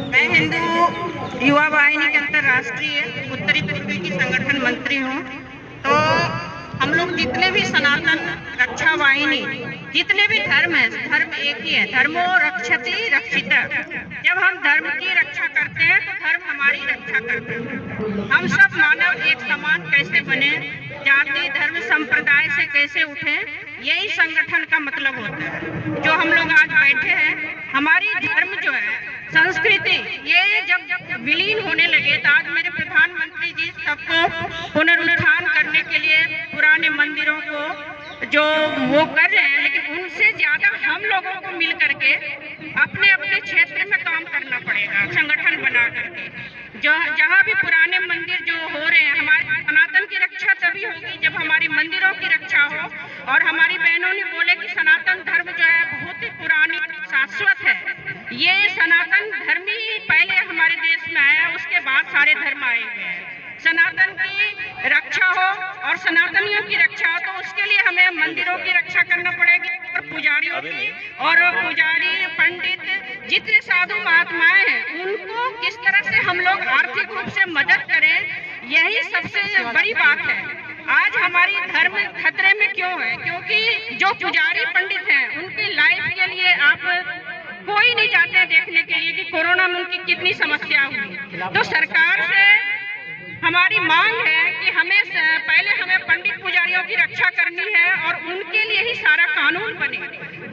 मैं हिंदू युवा वाहिनी के अंतर्राष्ट्रीय उत्तरी पूर्वी की संगठन मंत्री हूँ। तो हम लोग जितने भी सनातन रक्षा वाहिनी, जितने भी धर्म है, धर्म एक ही है, धर्मो रक्षति रक्षिता। जब हम धर्म की रक्षा करते हैं तो धर्म हमारी रक्षा करता है। हम सब मानव एक समान कैसे बने, जाति धर्म संप्रदाय से कैसे उठे, यही संगठन का मतलब होता है। जो हम लोग आज बैठे हैं, हमारी धर्म जो है, संस्कृति, ये जब विलीन होने लगे तो आज मेरे प्रधानमंत्री जी सबको पुनरुत्थान करने के लिए पुराने मंदिरों को जो वो कर रहे हैं, लेकिन उनसे ज्यादा हम लोगों को मिल करके अपने अपने क्षेत्र में काम करना पड़ेगा, संगठन बना करके। जो जहाँ भी पुराने मंदिर जो हो रहे हैं, हमारे सनातन की रक्षा तभी होगी जब हमारी मंदिरों की रक्षा हो। और हमारी बहनों ने बोले कि सनातन धर्म जो है बहुत ही पुरानी शाश्वत है। ये सनातन धर्म ही पहले हमारे देश में आया, उसके बाद सारे धर्म आए हुए हैं। सनातन की रक्षा हो और सनातनियों की रक्षा हो, तो उसके लिए हमें मंदिरों की रक्षा करना पड़ेगी और पुजारियों की, और पुजारी पंडित जितने साधु महात्माएं हैं उनको किस तरह से हम लोग आर्थिक रूप से मदद करें, यही सबसे बड़ी बात है। आज हमारी धर्म खतरे में क्यों है? क्योंकि जो पुजारी पंडित हैं उनकी लाइफ के लिए आप कोई नहीं चाहते देखने के लिए कि कोरोना में उनकी कितनी समस्या हुई। तो सरकार से हमारी मांग है कि पहले हमें पंडित पुजारियों की रक्षा करनी है और उनके लिए ही सारा कानून बने।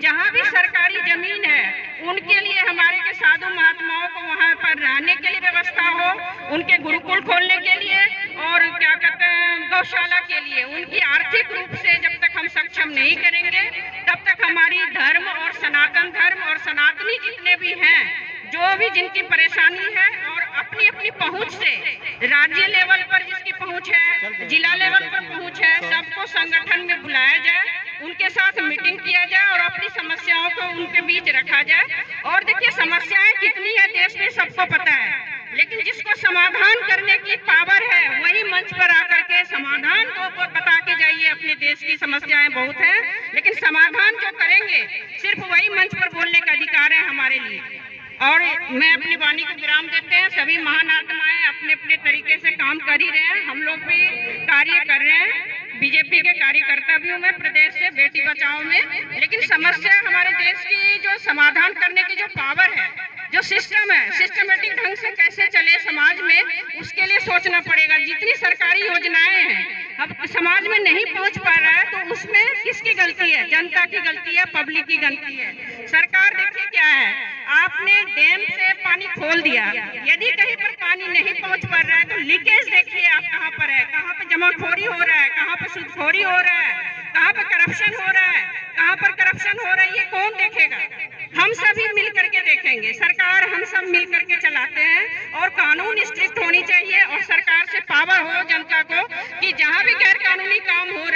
जहाँ भी सरकारी जमीन है उनके लिए हमारे के साधु महात्माओं को वहाँ पर रहने के लिए व्यवस्था हो, उनके गुरुकुल खोलने के लिए और क्या कहते हैं गौशाला के लिए। उनकी आर्थिक रूप से जब तक हम सक्षम नहीं करेंगे तब तक हमारी धर्म और सनातनी जितने भी हैं, जो भी जिनकी परेशानी है और अपनी अपनी पहुंच से, राज्य लेवल पर जिसकी पहुंच है, जिला लेवल पर पहुंच है, सबको संगठन में बुलाया जाए, उनके साथ मीटिंग किया जाए और अपनी समस्याओं को उनके बीच रखा जाए। और देखिए समस्याएं कितनी है देश में सबको पता है, लेकिन जिसको समाधान करने की पावर है वही मंच पर आकर के समाधान को बता के जाइए। अपने देश की समस्याएं बहुत हैं, लेकिन समाधान जो करेंगे सिर्फ वही मंच पर बोलने का अधिकार है हमारे लिए। और मैं अपनी वाणी को विराम देते हैं। सभी महान आत्माएं अपने अपने तरीके से काम कर ही रहे हैं, हम लोग भी कार्य कर रहे हैं। बीजेपी के कार्यकर्ता भी हूँ मैं प्रदेश से, बेटी बचाओ में। लेकिन समस्या हमारे देश की जो समाधान करने की जो पावर है, जो सिस्टम है, सिस्टमेटिक ढंग से कैसे चले समाज में, उसके लिए सोचना पड़ेगा। जितनी सरकारी योजनाएं हैं अब समाज में नहीं पहुंच पा रहा है तो उसमें किसकी गलती है? जनता की गलती है, पब्लिक की गलती है। सरकार देखिए क्या है, आपने डैम से पानी खोल दिया, यदि कहीं पर पानी नहीं पहुंच पा रहा है तो लीकेज देखिए आप कहाँ पर है, कहाँ पे जमाखोरी हो रहा है, कहाँ पे सूदखोरी हो रहा है, कहाँ पे करप्शन हो रहा है, कहाँ पर करप्शन हो रहा है, ये कौन देखेगा? हम सभी मिल करके देखेंगे। सरकार हम सब मिल करके चलाते हैं और कानून स्ट्रिक्ट होनी चाहिए और सरकार से पावर हो जनता को कि जहाँ भी गैर कानूनी काम हो रहा